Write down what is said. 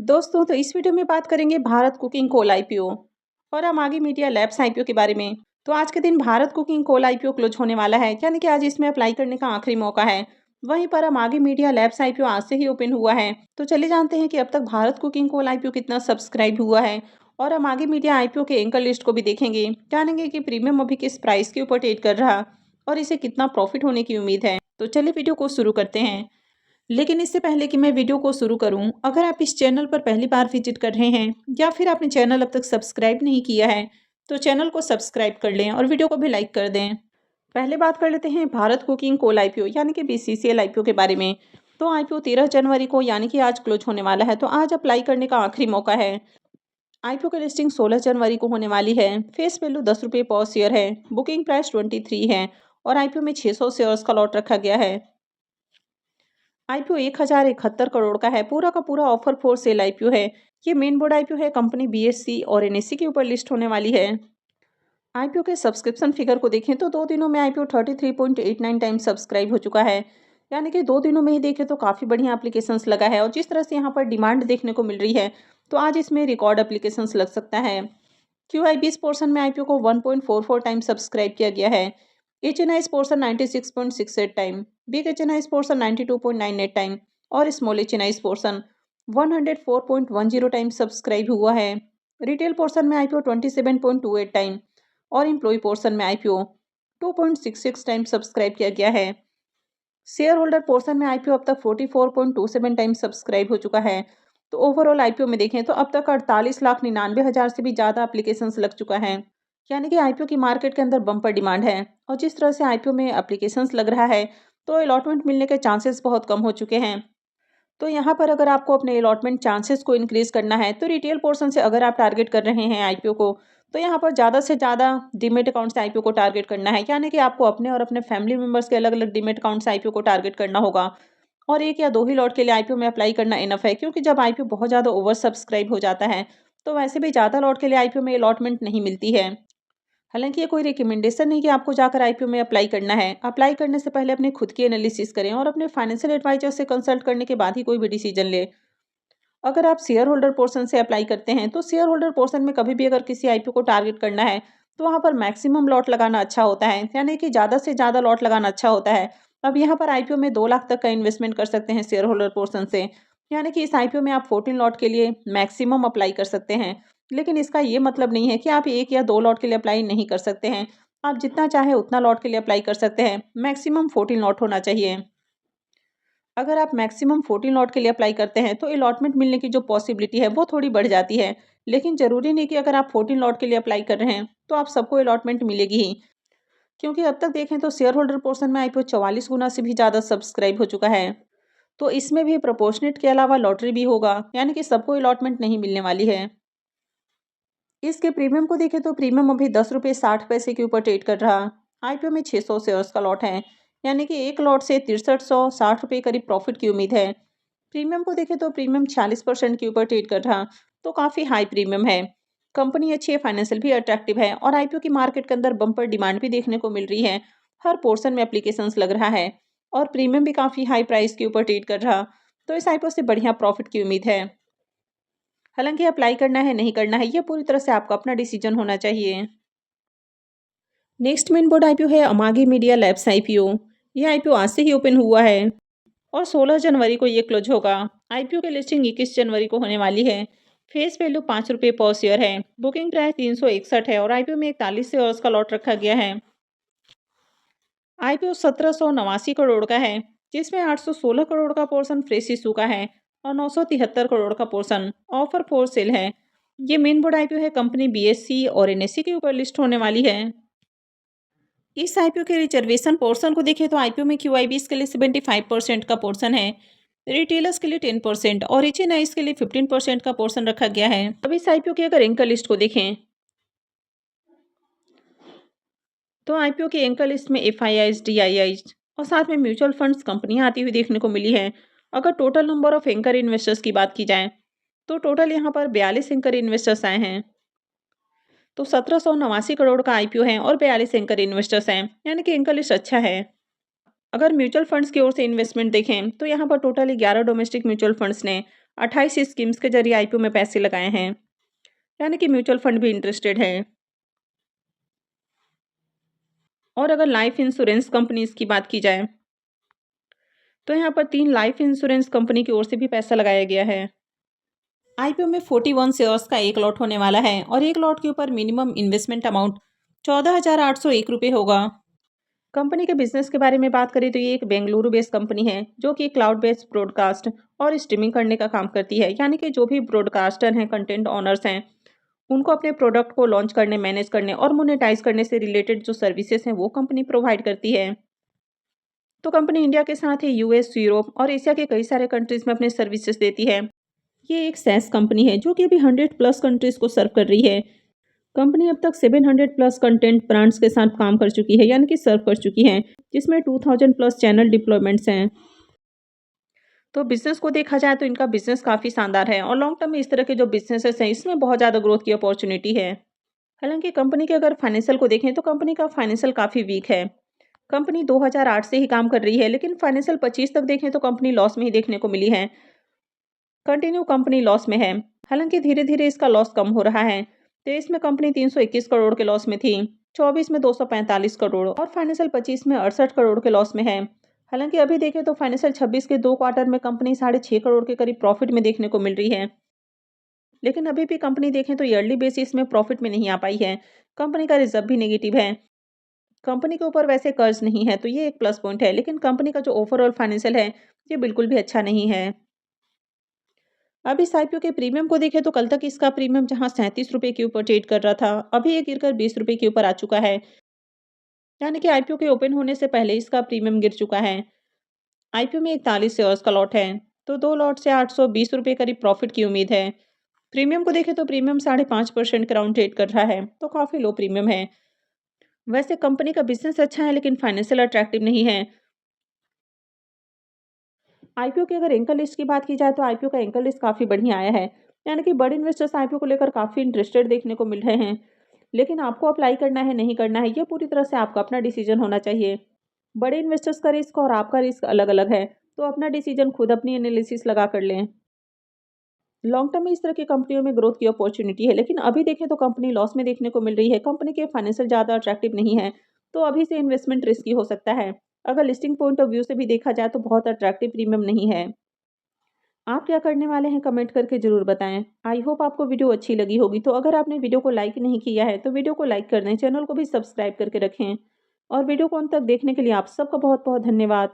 दोस्तों तो इस वीडियो में बात करेंगे भारत कुकिंग कोल आईपीओ और अमागी मीडिया लैब्स आईपीओ के बारे में। तो आज के दिन Bharat cooking coal IPO close होने वाला है, यानी कि आज इसमें अप्लाई करने का आखिरी मौका है। वहीं पर अमागी मीडिया लैब्स आईपीओ आज से ही ओपन हुआ है। तो चलिए जानते हैं कि अब तक भारत कुकिंग कोल आईपीओ कितना सब्सक्राइब हुआ है और अमागी मीडिया आईपीओ के एंकर लिस्ट को भी देखेंगे। जानेंगे कि प्रीमियम अभी किस प्राइस के ऊपर ट्रेड कर रहा और इसे कितना प्रॉफिट होने की उम्मीद है। तो चलिए वीडियो को शुरू करते हैं। लेकिन इससे पहले कि मैं वीडियो को शुरू करूं, अगर आप इस चैनल पर पहली बार विजिट कर रहे हैं या फिर आपने चैनल अब तक सब्सक्राइब नहीं किया है, तो चैनल को सब्सक्राइब कर लें और वीडियो को भी लाइक कर दें। पहले बात कर लेते हैं भारत कुकिंग कोल आईपीओ यानी कि बीसीसीएल आईपीओ के बारे में। तो आईपीओ 13 जनवरी को यानी कि आज क्लोज होने वाला है, तो आज अप्लाई करने का आखिरी मौका है। आईपीओ की लिस्टिंग 16 जनवरी को होने वाली है। फेस वैल्यू 10 रुपये पर शेयर है। बुकिंग प्राइस 23 है और आईपीओ में 600 शेयर्स का लॉट रखा गया है। आईपीओ 1071 करोड़ का है। पूरा का पूरा ऑफर फॉर सेल आईपीओ है। ये मेन बोर्ड आईपीओ है। कंपनी बीएससी और एनएससी के ऊपर लिस्ट होने वाली है। आईपीओ के सब्सक्रिप्शन फिगर को देखें तो 2 दिनों में आईपीओ 33.89 टाइम्स सब्सक्राइब हो चुका है, यानी कि 2 दिनों में ही देखें तो काफ़ी बढ़िया एप्लीकेशंस लगा है। और जिस तरह से यहाँ पर डिमांड देखने को मिल रही है, तो आज इसमें रिकॉर्ड एप्लीकेशंस लग सकता है। क्यूआईबीएस पोर्शन में आईपीओ को 1.44 टाइम सब्सक्राइब किया गया है। HNI portion 96.68 time, big HNI portion 92.98 time और small HNI portion 104.10 time subscribe हुआ है। रिटेल पोर्शन में आईपीओ 27.28 टाइम और एम्प्लॉय पोर्शन में आईपीओ 2.66 टाइम सब्सक्राइब किया गया है। शेयर होल्डर पोर्शन में आईपीओ अब तक 44.27 टाइम सब्सक्राइब हो चुका है। तो ओवरऑल आईपीओ में देखें तो अब तक 48,99,000 से भी ज़्यादा एप्लीकेशंस लग चुका है, यानी कि आईपीओ की मार्केट के अंदर बम्पर डिमांड है। और जिस तरह से आईपीओ में एप्लीकेशंस लग रहा है, तो अलॉटमेंट मिलने के चांसेस बहुत कम हो चुके हैं। तो यहाँ पर अगर आपको अपने अलॉटमेंट चांसेस को इंक्रीज करना है, तो रिटेल पोर्शन से अगर आप टारगेट कर रहे हैं आईपीओ को, तो यहाँ पर ज़्यादा से ज़्यादा डीमेट अकाउंट से आईपीओ को टारगेट करना है, यानी कि आपको अपने और अपने फैमिली मेंबर्स के अलग अलग डीमेट अकाउंट से आईपीओ को टारगेट करना होगा। और 1 या 2 ही लॉट के लिए आईपीओ में अप्लाई करना इनफ है, क्योंकि जब आईपीओ बहुत ज़्यादा ओवर सब्सक्राइब हो जाता है, तो वैसे भी ज़्यादा लॉट के लिए आईपीओ में अलॉटमेंट नहीं मिलती है। हालांकि ये कोई रिकमेंडेशन नहीं कि आपको जाकर आईपीओ में अप्लाई करना है। अप्लाई करने से पहले अपने खुद की एनालिसिस करें और अपने फाइनेंशियल एडवाइजर से कंसल्ट करने के बाद ही कोई भी डिसीजन ले। अगर आप शेयर होल्डर पोर्शन से अप्लाई करते हैं, तो शेयर होल्डर पोर्शन में कभी भी अगर किसी आईपीओ को टारगेट करना है, तो वहाँ पर मैक्सिमम लॉट लगाना अच्छा होता है, यानी कि ज़्यादा से ज़्यादा लॉट लगाना अच्छा होता है। अब यहाँ पर आईपीओ में 2 लाख तक का इन्वेस्टमेंट कर सकते हैं शेयर होल्डर पोर्शन से, यानी कि इस आईपीओ में आप 14 लॉट के लिए मैक्सिमम अप्लाई कर सकते हैं। लेकिन इसका ये मतलब नहीं है कि आप 1 या 2 लॉट के लिए अप्लाई नहीं कर सकते हैं। आप जितना चाहे उतना लॉट के लिए अप्लाई कर सकते हैं। मैक्सिमम 14 लॉट होना चाहिए। अगर आप मैक्सिमम 14 लॉट के लिए अप्लाई करते हैं, तो अलॉटमेंट मिलने की जो पॉसिबिलिटी है वो थोड़ी बढ़ जाती है। लेकिन ज़रूरी नहीं कि अगर आप 14 लॉट के लिए अप्लाई कर रहे हैं, तो आप सबको अलॉटमेंट मिलेगी ही। क्योंकि अब तक देखें तो शेयर होल्डर पोर्शन में आईपीओ 44 गुना से भी ज़्यादा सब्सक्राइब हो चुका है। तो इसमें भी प्रोपोर्शनेट के अलावा लॉटरी भी होगा, यानी कि सबको अलॉटमेंट नहीं मिलने वाली है। इसके प्रीमियम को देखें तो प्रीमियम अभी 10 रुपये 60 पैसे के ऊपर ट्रेड कर रहा। आईपीओ में 600 शेयर्स का लॉट है, यानी कि एक लॉट से 6360 रुपये करीब प्रॉफिट की उम्मीद है। प्रीमियम को देखें तो प्रीमियम 46% के ऊपर ट्रेड कर रहा, तो काफ़ी हाई प्रीमियम है। कंपनी अच्छी है, फाइनेंशियल भी अट्रैक्टिव है और आईपीओ की मार्केट के अंदर बम्पर डिमांड भी देखने को मिल रही है। हर पोर्शन में एप्लीकेशंस लग रहा है और प्रीमियम भी काफ़ी हाई प्राइस के ऊपर ट्रेड कर रहा, तो इस आईपीओ से बढ़िया प्रॉफिट की उम्मीद है। हालांकि अप्लाई करना है नहीं करना है, ये पूरी तरह से आपका अपना डिसीजन होना चाहिए। नेक्स्ट मेन बोर्ड आईपीओ है अमागी मीडिया लैब्स आईपीओ। ये आईपीओ आज से ही ओपन हुआ है और 16 जनवरी को ये क्लोज होगा। आईपीओ की लिस्टिंग 21 जनवरी को होने वाली है। फेस वैल्यू 5 रुपये पर शेयर है। बुकिंग प्राइस 361 है और आईपीओ में 41 शेयर्स का लॉट रखा गया है। आईपीओ 1789 करोड़ का है, जिसमें 816 करोड़ का पोर्शन फ्रेश इशू का है और 973 करोड़ का पोर्शन ऑफर फॉर सेल है। ये मेन बोर्ड आईपीओ है। कंपनी बीएससी और एनएससी के ऊपर लिस्ट होने वाली है। इस आईपीओ के रिजर्वेशन पोर्शन को देखें तो आईपीओ में क्यूआईबीएस के लिए 75% का पोर्शन है, रिटेलर्स के लिए 10% और एचएनआईज के लिए 15% का पोर्शन रखा गया है। अब इस आईपीओ की अगर एंकर लिस्ट को देखें, तो आईपीओ की एंकर लिस्ट में एफआईआईज, डीआईआईज और साथ में म्यूचुअल फंड्स कंपनियां आती हुई देखने को मिली है। अगर total number of anchor investors की बात की जाए, तो टोटल यहाँ पर 42 एंकर इन्वेस्टर्स आए हैं। तो 1789 करोड़ का आईपीओ है और 42 एंकर इन्वेस्टर्स हैं, यानी कि एंकर लिस्ट अच्छा है। अगर म्यूचुअल फंड्स की ओर से इन्वेस्टमेंट देखें तो यहाँ पर टोटल 11 डोमेस्टिक म्यूचुअल फंड्स ने 28 स्कीम्स के जरिए आईपीओ में पैसे लगाए हैं, यानी कि म्यूचुअल फंड भी इंटरेस्टेड है। और अगर लाइफ इंश्योरेंस कंपनीज की बात की जाए तो यहाँ पर 3 लाइफ इंश्योरेंस कंपनी की ओर से भी पैसा लगाया गया है। आईपीओ में 41 शेयर्स का एक लॉट होने वाला है और एक लॉट के ऊपर मिनिमम इन्वेस्टमेंट अमाउंट 14,801 रुपये होगा। कंपनी के बिजनेस के बारे में बात करें तो ये एक बेंगलुरु बेस्ड कंपनी है जो कि क्लाउड बेस्ड ब्रॉडकास्ट और स्ट्रीमिंग करने का काम करती है, यानी कि जो भी ब्रॉडकास्टर हैं, कंटेंट ओनर्स हैं, उनको अपने प्रोडक्ट को लॉन्च करने, मैनेज करने और मोनेटाइज करने से रिलेटेड जो सर्विसेज हैं वो कंपनी प्रोवाइड करती है। तो कंपनी इंडिया के साथ ही यूएस, यूरोप और एशिया के कई सारे कंट्रीज में अपने सर्विसेज देती है। ये एक सैस कंपनी है जो कि अभी 100 प्लस कंट्रीज को सर्व कर रही है। कंपनी अब तक 700 प्लस कंटेंट ब्रांड्स के साथ काम कर चुकी है, यानी कि सर्व कर चुकी है, जिसमें 2000 प्लस चैनल डिप्लॉयमेंट्स हैं। तो बिजनेस को देखा जाए तो इनका बिजनेस काफ़ी शानदार है और लॉन्ग टर्म में इस तरह के जो बिजनेसेस हैं इसमें बहुत ज़्यादा ग्रोथ की अपॉर्चुनिटी है। हालांकि कंपनी के अगर फाइनेंशियल को देखें तो कंपनी का फाइनेंशियल काफ़ी वीक है। कंपनी 2008 से ही काम कर रही है, लेकिन फाइनेंशियल 25 तक देखें तो कंपनी लॉस में ही देखने को मिली है। कंटिन्यू कंपनी लॉस में है। हालांकि धीरे धीरे इसका लॉस कम हो रहा है। 23 में कंपनी 321 करोड़ के लॉस में थी, 24 में 245 करोड़ और फाइनेंशियल 25 में 68 करोड़ के लॉस में है। हालांकि अभी देखें तो फाइनेंशियल 26 के 2 क्वार्टर में कंपनी 6.5 करोड़ के करीब प्रॉफिट में देखने को मिल रही है, लेकिन अभी भी कंपनी देखें तो ईयरली बेसिस में प्रॉफिट में नहीं आ पाई है। कंपनी का रिजर्व भी नेगेटिव है। कंपनी के ऊपर वैसे कर्ज नहीं है, तो ये एक प्लस पॉइंट है, लेकिन कंपनी का जो ओवरऑल फाइनेंशियल है ये बिल्कुल भी अच्छा नहीं है। अब इस आईपीओ के प्रीमियम को देखें तो कल तक इसका प्रीमियम जहां 37 रुपये के ऊपर ट्रेड कर रहा था, अभी ये गिरकर 20 रुपये के ऊपर आ चुका है, यानी कि आईपीओ के ओपन होने से पहले इसका प्रीमियम गिर चुका है। आईपीओ में 41 शेयर्स का लॉट है, तो 2 लॉट से 820 रुपये करीब प्रॉफिट की उम्मीद है। प्रीमियम को देखें तो प्रीमियम 5.5% के राउंड ट्रेड कर रहा है, तो काफ़ी लो प्रीमियम है। वैसे कंपनी का बिजनेस अच्छा है, लेकिन फाइनेंशियल अट्रैक्टिव नहीं है। आईपीओ की अगर एंकर लिस्ट की बात की जाए तो आईपीओ का एंकर लिस्ट काफ़ी बढ़िया आया है, यानी कि बड़े इन्वेस्टर्स आईपीओ को लेकर काफ़ी इंटरेस्टेड देखने को मिल रहे हैं। लेकिन आपको अप्लाई करना है नहीं करना है ये पूरी तरह से आपका अपना डिसीजन होना चाहिए। बड़े इन्वेस्टर्स का रिस्क और आपका रिस्क अलग अलग है, तो अपना डिसीजन खुद अपनी एनालिसिस लगा कर लें। लॉन्ग टर्म में इस तरह की कंपनियों में ग्रोथ की अपॉर्चुनिटी है, लेकिन अभी देखें तो कंपनी लॉस में देखने को मिल रही है, कंपनी के फाइनेंशियल ज़्यादा अट्रैक्टिव नहीं है, तो अभी से इन्वेस्टमेंट रिस्की हो सकता है। अगर लिस्टिंग पॉइंट ऑफ व्यू से भी देखा जाए तो बहुत अट्रैक्टिव प्रीमियम नहीं है। आप क्या करने वाले हैं कमेंट करके ज़रूर बताएं। आई होप आपको वीडियो अच्छी लगी होगी, तो अगर आपने वीडियो को लाइक नहीं किया है तो वीडियो को लाइक कर दें, चैनल को भी सब्सक्राइब करके रखें और वीडियो को अंत तक देखने के लिए आप सबका बहुत बहुत धन्यवाद।